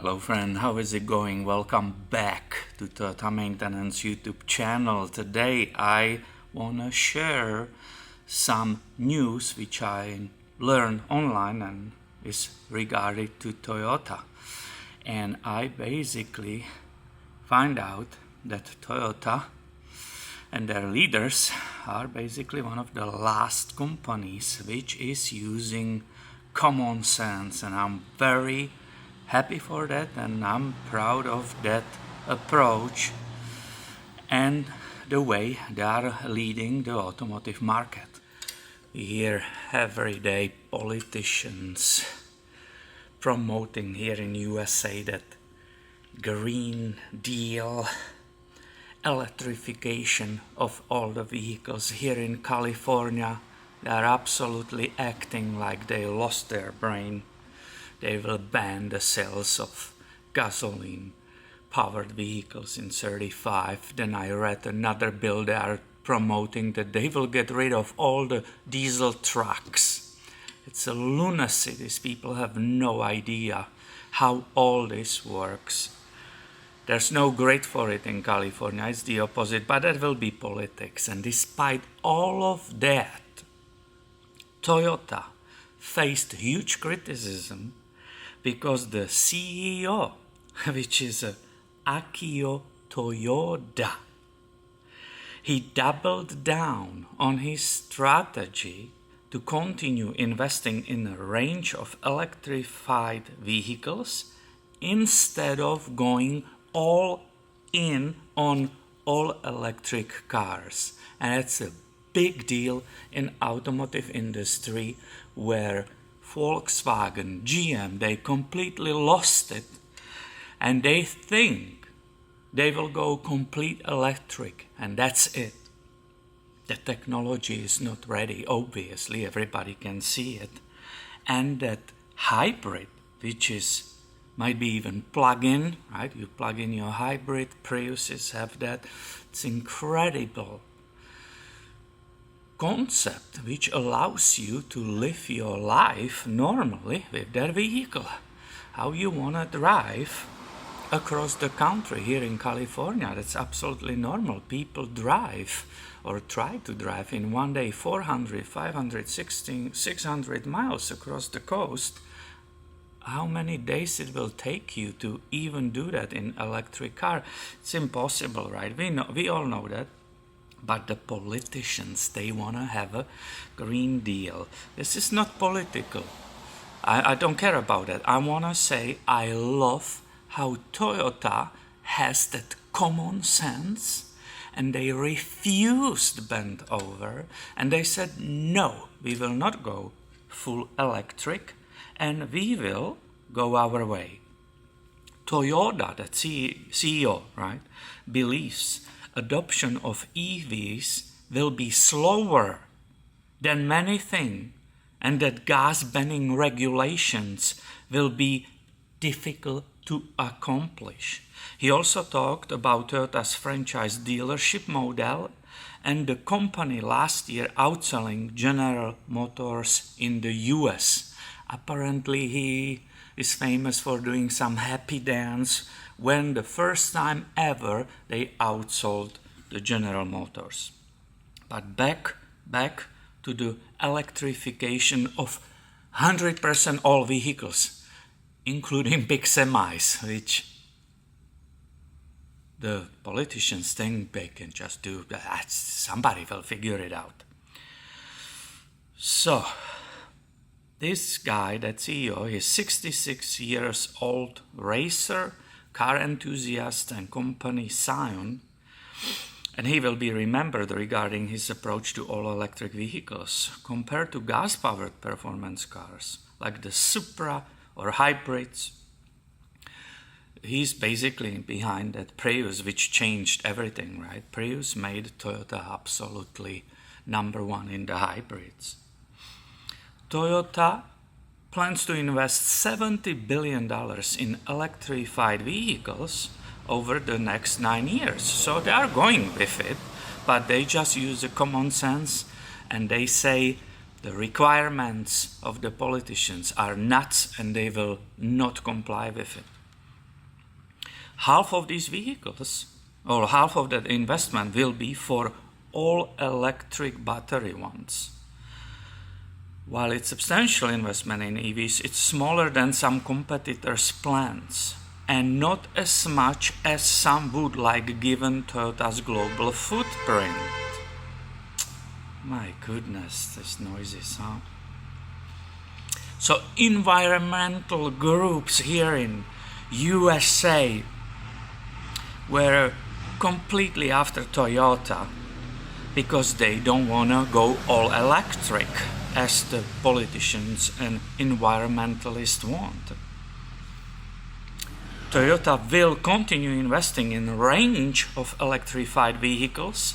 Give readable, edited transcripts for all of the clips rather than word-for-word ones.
Hello friend, how is it going? Welcome back to Toyota Maintenance YouTube channel. Today I want to share some news which I learned online and is regarding to Toyota. And I basically find out that Toyota and their leaders are basically one of the last companies which is using common sense, and I'm very happy for that, and I'm proud of that approach and the way they are leading the automotive market. We hear every day politicians promoting here in USA that Green Deal, electrification of all the vehicles. Here in California, they are absolutely acting like they lost their brain. They will ban the sales of gasoline-powered vehicles in 35. Then I read another bill they are promoting that they will get rid of all the diesel trucks. It's a lunacy. These people have no idea how all this works. There's no grid for it in California. It's the opposite, but that will be politics. And despite all of that, Toyota faced huge criticism because the CEO, which is Akio Toyoda, he doubled down on his strategy to continue investing in a range of electrified vehicles instead of going all in on all electric cars. And it's a big deal in automotive industry where Volkswagen, GM, they completely lost it, and they think they will go complete electric, and that's it. The technology is not ready, obviously, everybody can see it. And that hybrid, which is might be even plug-in, right? You plug in your hybrid, Priuses have that. It's incredible concept which allows you to live your life normally with that vehicle. How you want to drive across the country. Here in California, that's absolutely normal. People drive or try to drive in one day 400, 500, 600 miles across the coast. How many days it will take you to even do that in electric car? It's impossible, right? We all know that. But the politicians, they want to have a Green Deal. This is not political. I don't care about that. I want to say I love how Toyota has that common sense, and they refused bend over, and they said, no, we will not go full electric, and we will go our way. Toyota, the CEO, right, believes adoption of EVs will be slower than many think, and that gas banning regulations will be difficult to accomplish. He also talked about Toyota's franchise dealership model and the company last year outselling General Motors in the US. Apparently he is famous for doing some happy dance when the first time ever they outsold the General Motors. But back to the electrification of 100% all vehicles, including big semis, which the politicians think they can just do that. Somebody will figure it out. So this guy, that CEO, is 66 years old racer, car enthusiast and company scion, and he will be remembered regarding his approach to all-electric vehicles compared to gas-powered performance cars like the Supra or hybrids. He's basically behind that Prius, which changed everything, right? Prius made Toyota absolutely number one in the hybrids. Toyota plans to invest $70 billion in electrified vehicles over the next 9 years. So they are going with it, but they just use the common sense, and they say the requirements of the politicians are nuts and they will not comply with it. half of these vehicles, or half of that investment will be for all electric battery ones. While it's substantial investment in EVs, it's smaller than some competitors' plans, and not as much as some would like given Toyota's global footprint. My goodness, this noises, huh? So environmental groups here in USA were completely after Toyota because they don't want to go all electric as the politicians and environmentalists want. Toyota will continue investing in a range of electrified vehicles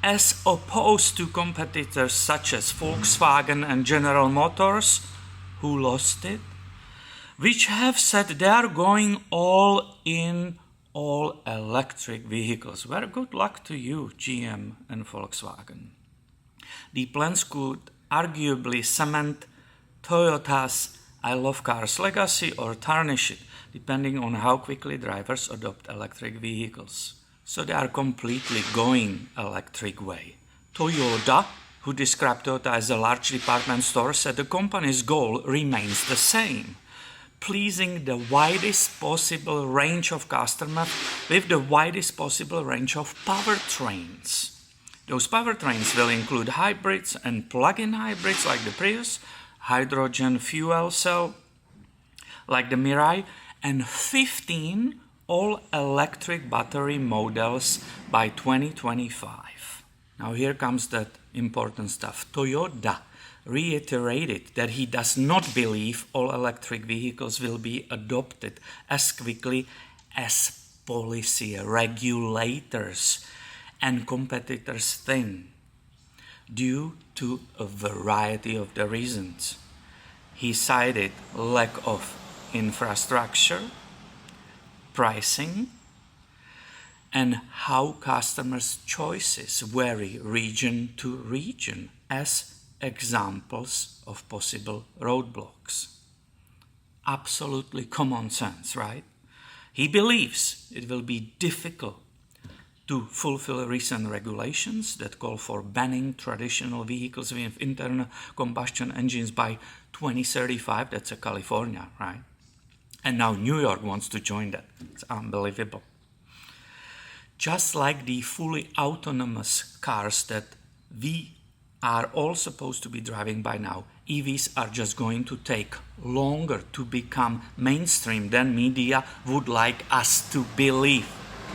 as opposed to competitors such as Volkswagen and General Motors, who lost it, which have said they are going all in all electric vehicles. Well, good luck to you, GM and Volkswagen. The plans could arguably cement Toyota's I Love Cars legacy or tarnish it, depending on how quickly drivers adopt electric vehicles. So they are completely going electric way. Toyota, who described Toyota as a large department store, said the company's goal remains the same: pleasing the widest possible range of customers with the widest possible range of powertrains. Those powertrains will include hybrids and plug-in hybrids like the Prius, hydrogen fuel cell like the Mirai, and 15 all-electric battery models by 2025. Now here comes that important stuff. Toyota reiterated that he does not believe all-electric vehicles will be adopted as quickly as policy regulators and competitors think, due to a variety of the reasons. He cited lack of infrastructure, pricing, and how customers' choices vary region to region as examples of possible roadblocks. Absolutely common sense, right? He believes it will be difficult to fulfill recent regulations that call for banning traditional vehicles with internal combustion engines by 2035. That's California, right? And now New York wants to join that. It's unbelievable. Just like the fully autonomous cars that we are all supposed to be driving by now, EVs are just going to take longer to become mainstream than media would like us to believe.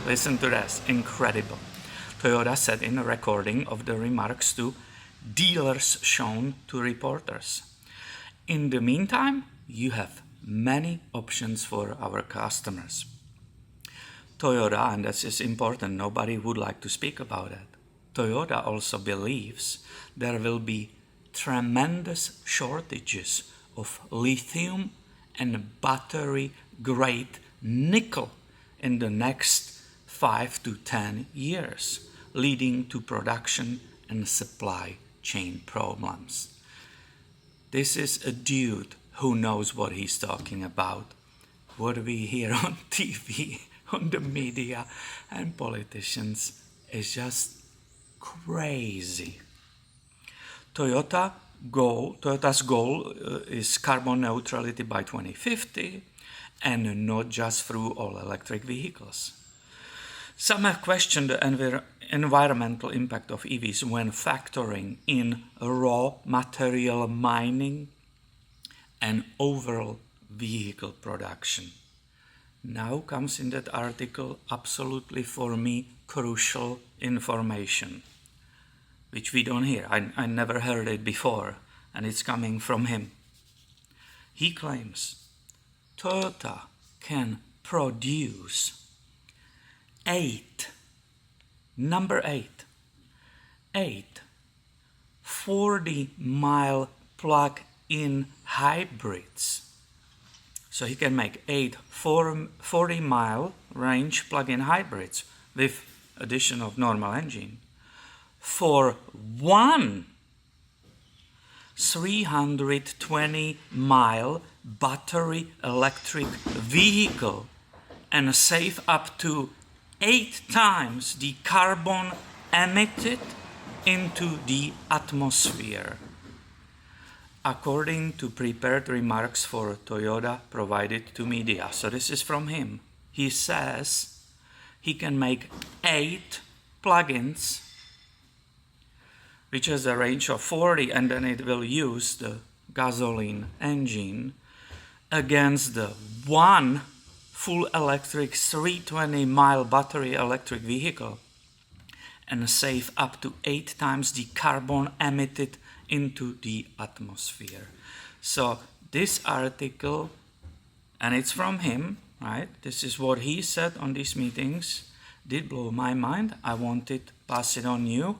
Listen to this, incredible. Toyota said in a recording of the remarks to dealers shown to reporters. In the meantime, you have many options for our customers. Toyota, and this is important, nobody would like to speak about it. Toyota also believes there will be tremendous shortages of lithium and battery-grade nickel in the next 5 to 10 years, leading to production and supply chain problems. This is a dude who knows what he's talking about. What we hear on TV, on the media, and politicians is just crazy. Toyota's goal is carbon neutrality by 2050, and not just through all electric vehicles. Some have questioned the environmental impact of EVs when factoring in raw material mining and overall vehicle production. Now comes in that article absolutely for me crucial information, which we don't hear. I never heard it before, and it's coming from him. He claims Toyota can produce 8 40-mile plug-in hybrids. So he can make 8 40-mile range plug-in hybrids with addition of normal engine for one 320-mile battery electric vehicle and save up to 8 times the carbon emitted into the atmosphere. According to prepared remarks for Toyota provided to media. So this is from him. He says he can make 8 plugins, which has a range of 40, and then it will use the gasoline engine against the one full electric 320-mile battery electric vehicle, and save up to 8 times the carbon emitted into the atmosphere. So this article, and it's from him, right? This is what he said on these meetings, did blow my mind. I wanted to pass it on you.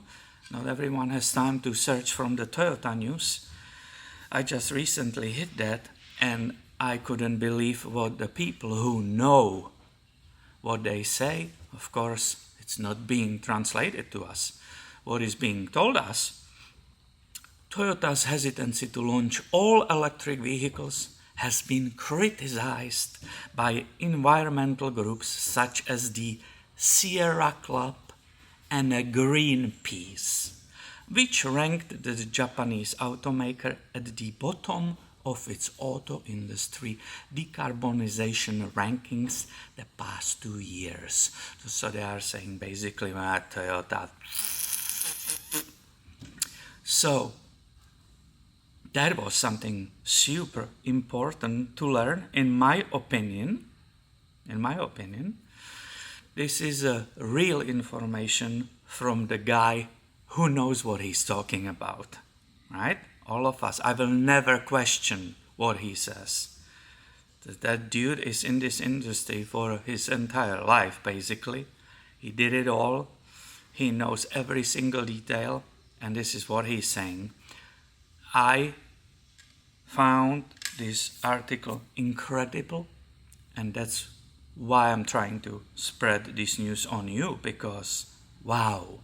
Not everyone has time to search from the Toyota news. I just recently hit that, and I couldn't believe what the people who know what they say. Of course, it's not being translated to us. What is being told us, Toyota's hesitancy to launch all electric vehicles has been criticized by environmental groups such as the Sierra Club and Greenpeace, which ranked the Japanese automaker at the bottom of its auto industry decarbonization rankings the past 2 years. So they are saying basically Toyota. So that was something super important to learn, in my opinion. This is a real information from the guy who knows what he's talking about, right? All of us. I will never question what he says. That dude is in this industry for his entire life, basically. He did it all. He knows every single detail, and this is what he's saying. I found this article incredible, and that's why I'm trying to spread this news on you, because wow,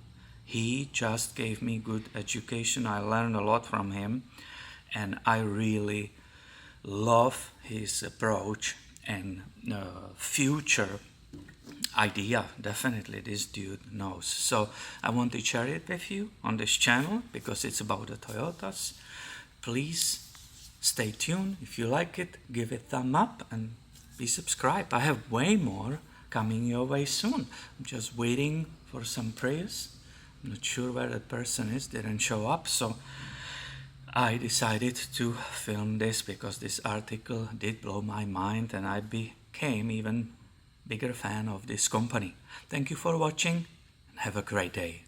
he just gave me good education. I learned a lot from him, and I really love his approach and future idea. Definitely this dude knows. So I want to share it with you on this channel because it's about the Toyotas. Please stay tuned. If you like it, give it a thumb up and be subscribed. I have way more coming your way soon. I'm just waiting for some prayers. I'm not sure where that person is, didn't show up, so I decided to film this because this article did blow my mind, and I became even bigger fan of this company. Thank you for watching, and have a great day.